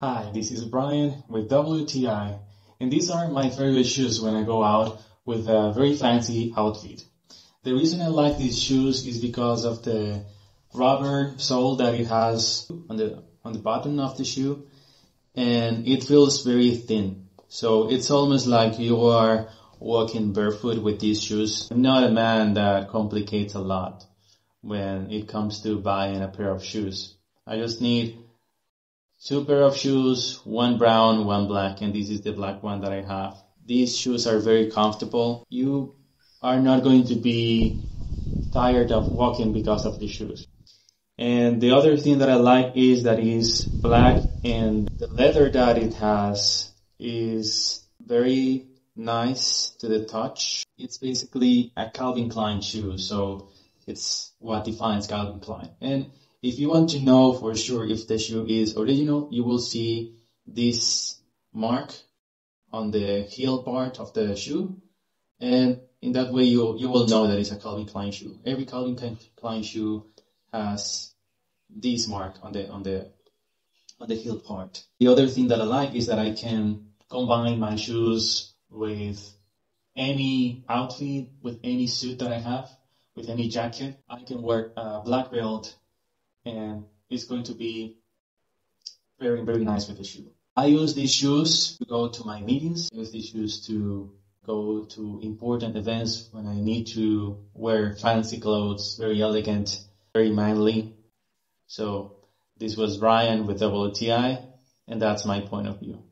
Hi, this is Brian with WTI, and these are my favorite shoes when I go out with a very fancy outfit. The reason I like these shoes is because of the rubber sole that it has on the bottom of the shoe, and it feels very thin. So it's almost like you are walking barefoot with these shoes. I'm not a man that complicates a lot when it comes to buying a pair of shoes. I just need two pair of shoes, one brown, one black, and this is the black one that I have. These shoes are very comfortable. You are not going to be tired of walking because of the shoes. And the other thing that I like is that it's black and the leather that it has is very nice to the touch. It's basically a Calvin Klein shoe, so it's what defines Calvin Klein. And if you want to know for sure if the shoe is original, you will see this mark on the heel part of the shoe. And in that way, you will know that it's a Calvin Klein shoe. Every Calvin Klein shoe has this mark on the heel part. The other thing that I like is that I can combine my shoes with any outfit, with any suit that I have, with any jacket. I can wear a black belt and it's going to be very, very nice with the shoe. I use these shoes to go to my meetings. I use these shoes to go to important events when I need to wear fancy clothes, very elegant, very manly. So this was Brian with WTI, and that's my point of view.